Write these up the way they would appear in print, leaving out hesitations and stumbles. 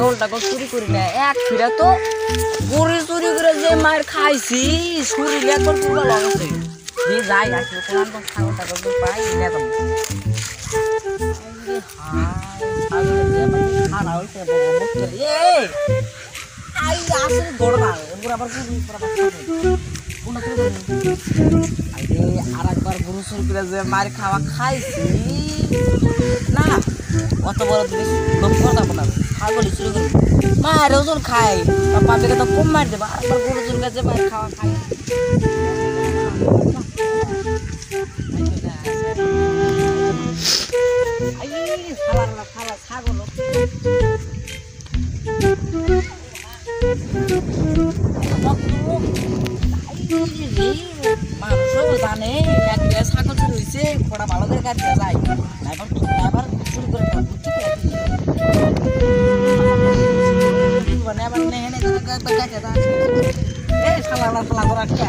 ছাগল টাগল চুরি করি না এক ফিরা তো গরু চুরি করে যে মার খাইছি শরীরে একবার পুরো লাগাছে দিয়ে যাই আসলে কোন ছাগল টাগল তো পাই না তো আরেকবার গরু চুরি করে যে মার খাওয়া খাইছি না অত বড় জিনিস লোক করতাম না ছাগল চুরি করে মায়ের ওজন খাই বাপেকে তো কম মার দেবো আরেকবার গরু চুরি করে যে মার খাওয়া খাই ছাগল মানুষও জানে এক ছাগল চুরি হয়েছে ওটা ভালো করে কাটতে যায় আবার শুরু করে মানে আবার নেহেনে কাটে এই ফালা ফালা করে একটা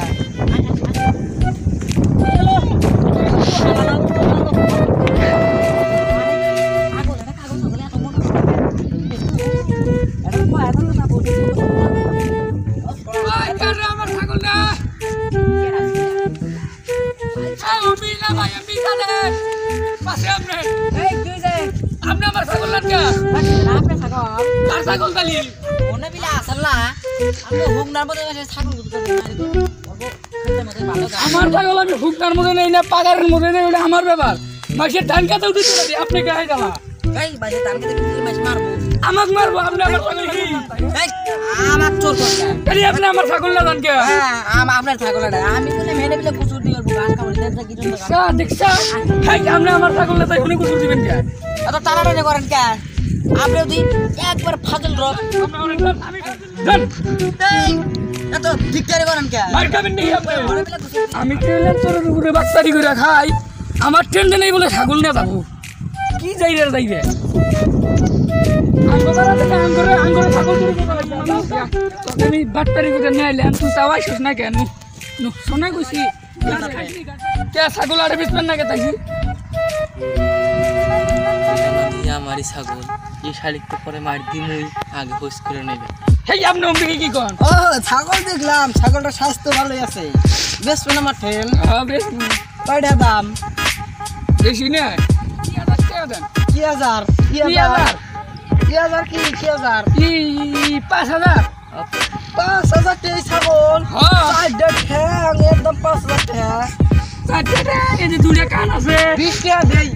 আমার ছাগল আমি হুকনার মধ্যে নেই না পাগারের মধ্যে নেই ওটা আমার ব্যাপার মাসের ধান কাটা উঠেছে আপনি গায়ে জ্বালা আমাক মারবো আপনি আমার ছাগল আমার চোর আপনি আমার ছাগল না জান কে আপনার ছাগল আমি মেনে বিলে কুচুর দিয়ে গান খাবো দেখছা আপনি আমার ছাগল না তাই উনি কুচুর দিবেন কে এত টানাটানি করেন কে আপনি যদি একবার ফাজল রক এত ভিক্ষারি করেন কে আমি ট্রেনের চোরের উপরে বাচ্চারি করে খাই আমার ট্রেনটা নেই বলে ছাগল নিয়ে যাবো কি যাই রে যাইবে আমি বাটপারি করে নিয়ে আইলাম তুই তাও আইসিস না কেন শোনা গেছি কে ছাগল আরে বেচবেন না কে তাই আমারই ছাগল এই শালিক তো পরে মার দিনই আগে হোস করে নেবে হেই আপনি অম্বিকে কি কোন ও ছাগল দেখলাম ছাগলটা স্বাস্থ্য ভালোই আছে বেচবেন আমার ঠেল হ্যাঁ বেশ কয়টা দাম বেশি না কি হাজার কি হাজার কি হাজার কি 5,000 5,000 টাকা ছাগল চারটা ঠ্যাং একদম 5,000 টাকা এই যে দুটা কান আছে 20 টাকা দেই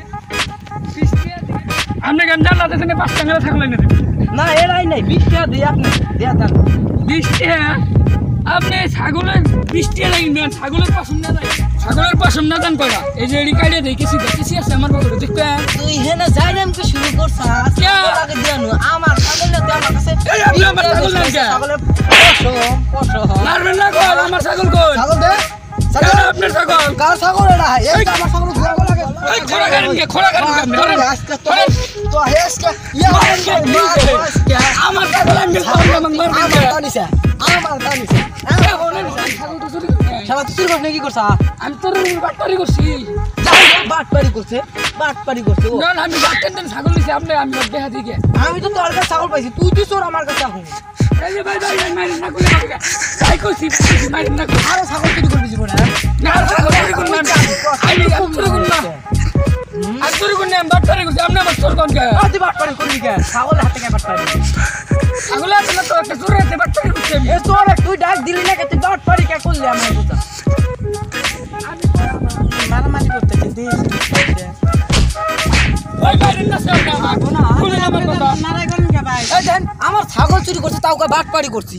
আপনি কেন জানলা দেন 5 টাকা থাকলেন না এরাই নাই 20 টাকা দেই আপনি দেয়া দেন 20 টাকা আপনি ছাগলের 20 টাকা লাগবেন ছাগলের পছন্দ না যায় ছাগলের পছন্দ না জান কয়টা এই যে এডি কাইডে দেখেছি আছে আমার পকেটে দেখবেন তুই হেনা যাইলাম কি শুরু করছাস কে আগে দিয়ানো আমার ছাগল না আমার কাছে এই আপনি আমার ছাগল না কে ছাগলের পশো মারবেন না কল আমার ছাগল কই ছাগল দে ছাগল আপনার ছাগল কার ছাগল এটা এই আমার ছাগল ঘুরাবো লাগে এই খোড়া করেন কে ধরেন আজকে তো হেসকে ইয়া আমার ছাগল আমি মারবেন কে আমার টানিছে ছাগল তো চুরি শালা তুই চুরি কি করছ আমি তোর বাটপারি করছি বাটপারি করছে ও না আমি বাটকেন ছাগল দিছি আপনি আমি দেখা দিকে আমি তো তোর কাছে ছাগল পাইছি তুই চোর আমার কাছে এখন এই যে ভাই মারিন না কই তাই কইছি মারিন না কই আরো ছাগল চুরি করবি জীবনে না ছাগল চুরি করব না আমি চুরি করব না আর চুরি করব না বাটপারি করছি আপনি আমার চোর কোন কে তুই বাটপারি করবি কে ছাগল হাতে কে বাটপারি ছাগল আছে না তো একটা চোর হাতে বাটপারি করছি আমি এ তোর তুই ডাক দিলি না কে তুই বাটপারি কে করলি আমার কথা মারামারি করতে দিস ওই মারিন না স্যার না আমার কথা নারাই করেন কে ভাই এই দেন আমার ছাগল চুরি করছে তাও কে বাটপারি করছি